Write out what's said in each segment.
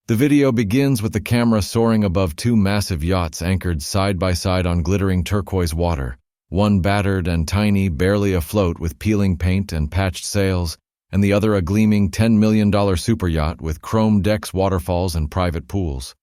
The video begins with the camera soaring above two massive yachts anchored side by side on glittering turquoise water, one battered and tiny, barely afloat with peeling paint and patched sails, and the other a gleaming $10 million super yacht with chrome decks, waterfalls, and private pools.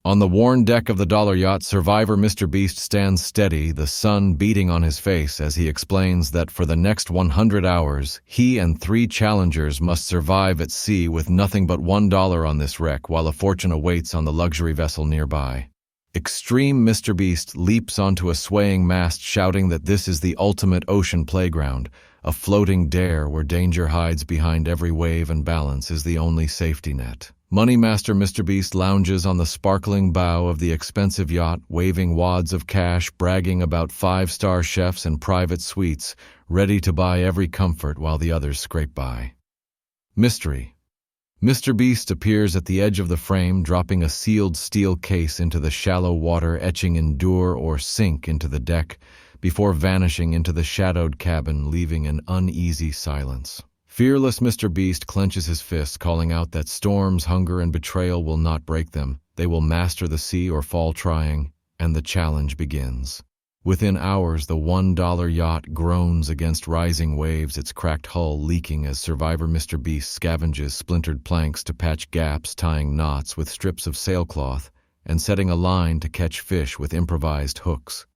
On the worn deck of the dollar yacht, survivor Mr. Beast stands steady, the sun beating on his face as he explains that for the next 100 hours, he and 3 challengers must survive at sea with nothing but $1 on this wreck while a fortune awaits on the luxury vessel nearby. Extreme Mr. Beast leaps onto a swaying mast shouting that this is the ultimate ocean playground, a floating dare where danger hides behind every wave and balance is the only safety net. Moneymaster Mr. Beast lounges on the sparkling bow of the expensive yacht, waving wads of cash, bragging about 5-star chefs and private suites, ready to buy every comfort while the others scrape by. Mystery. Mr. Beast appears at the edge of the frame, dropping a sealed steel case into the shallow water, etching endure or sink into the deck, before vanishing into the shadowed cabin, leaving an uneasy silence. Fearless Mr. Beast clenches his fists, calling out that storms, hunger, and betrayal will not break them. They will master the sea or fall trying, and the challenge begins. Within hours, the $1 yacht groans against rising waves, its cracked hull leaking as survivor Mr. Beast scavenges splintered planks to patch gaps, tying knots with strips of sailcloth, and setting a line to catch fish with improvised hooks.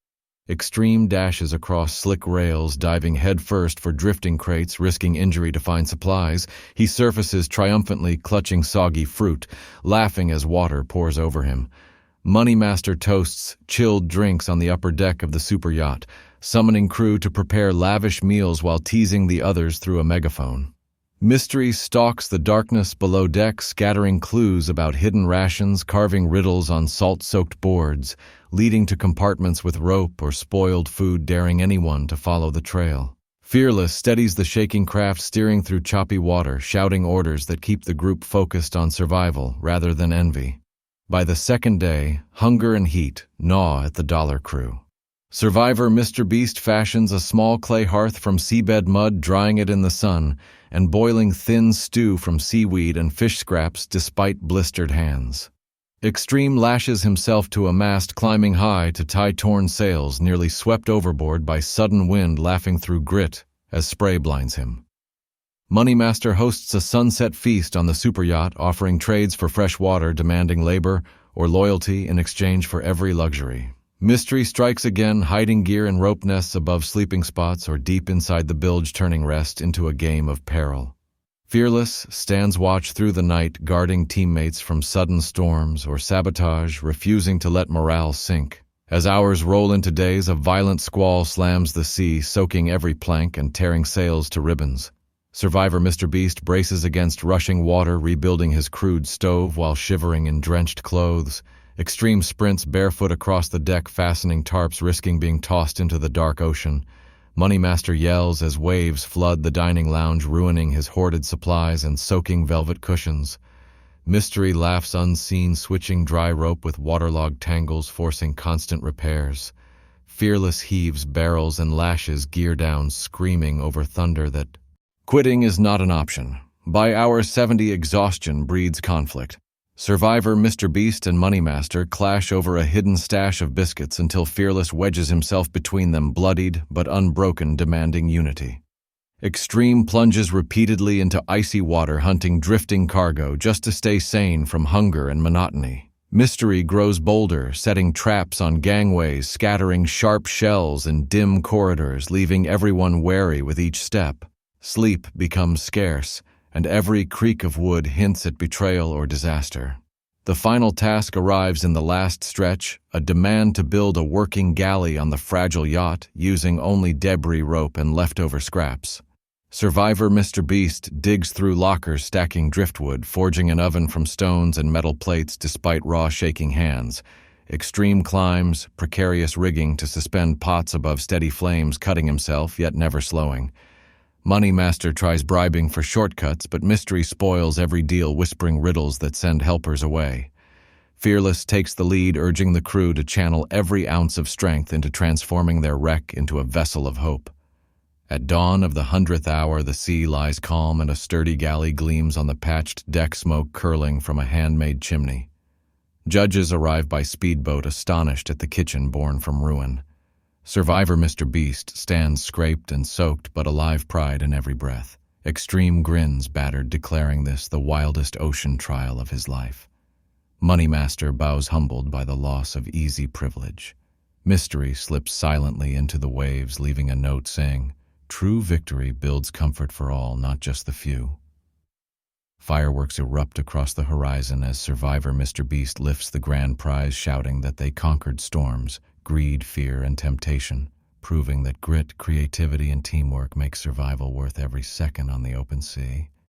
Extreme dashes across slick rails, diving headfirst for drifting crates, risking injury to find supplies. He surfaces triumphantly, clutching soggy fruit, laughing as water pours over him. Moneymaster toasts chilled drinks on the upper deck of the super yacht, summoning crew to prepare lavish meals while teasing the others through a megaphone. Mystery stalks the darkness below deck, scattering clues about hidden rations, carving riddles on salt-soaked boards, leading to compartments with rope or spoiled food, daring anyone to follow the trail. Fearless steadies the shaking craft, steering through choppy water, shouting orders that keep the group focused on survival rather than envy. By the second day, hunger and heat gnaw at the dollar crew. Survivor Mr. Beast fashions a small clay hearth from seabed mud, drying it in the sun, and boiling thin stew from seaweed and fish scraps despite blistered hands. Extreme lashes himself to a mast, climbing high to tie torn sails, nearly swept overboard by sudden wind laughing through grit as spray blinds him. Moneymaster hosts a sunset feast on the super yacht, offering trades for fresh water, demanding labor or loyalty in exchange for every luxury. Mystery strikes again, hiding gear in rope nests above sleeping spots or deep inside the bilge, turning rest into a game of peril. Fearless stands watch through the night, guarding teammates from sudden storms or sabotage, refusing to let morale sink. As hours roll into days, a violent squall slams the sea, soaking every plank and tearing sails to ribbons. Survivor Mr. Beast braces against rushing water, rebuilding his crude stove while shivering in drenched clothes. Extreme sprints barefoot across the deck, fastening tarps, risking being tossed into the dark ocean. Moneymaster yells as waves flood the dining lounge, ruining his hoarded supplies and soaking velvet cushions. Mystery laughs unseen, switching dry rope with waterlogged tangles, forcing constant repairs. Fearless heaves barrels and lashes gear down, screaming over thunder that quitting is not an option. By hour 70, exhaustion breeds conflict. Survivor Mr. Beast and Moneymaster clash over a hidden stash of biscuits until Fearless wedges himself between them, bloodied but unbroken, demanding unity. Extreme plunges repeatedly into icy water, hunting drifting cargo just to stay sane from hunger and monotony. Mystery grows bolder, setting traps on gangways, scattering sharp shells in dim corridors, leaving everyone wary with each step. Sleep becomes scarce, and every creak of wood hints at betrayal or disaster. The final task arrives in the last stretch, a demand to build a working galley on the fragile yacht, using only debris rope and leftover scraps. Survivor Mr. Beast digs through lockers, stacking driftwood, forging an oven from stones and metal plates despite raw, shaking hands. Extreme climbs, precarious rigging to suspend pots above steady flames, cutting himself, yet never slowing. Moneymaster tries bribing for shortcuts, but Mystery spoils every deal, whispering riddles that send helpers away. Fearless takes the lead, urging the crew to channel every ounce of strength into transforming their wreck into a vessel of hope. At dawn of the 100th hour, the sea lies calm and a sturdy galley gleams on the patched deck, smoke curling from a handmade chimney. Judges arrive by speedboat, astonished at the kitchen born from ruin. Survivor Mr. Beast stands scraped and soaked, but alive, pride in every breath. Extreme grins battered, declaring this the wildest ocean trial of his life. Moneymaster bows humbled by the loss of easy privilege. Mystery slips silently into the waves, leaving a note saying, "True victory builds comfort for all, not just the few." Fireworks erupt across the horizon as survivor Mr. Beast lifts the grand prize, shouting that they conquered storms, greed, fear, and temptation, proving that grit, creativity, and teamwork make survival worth every second on the open sea.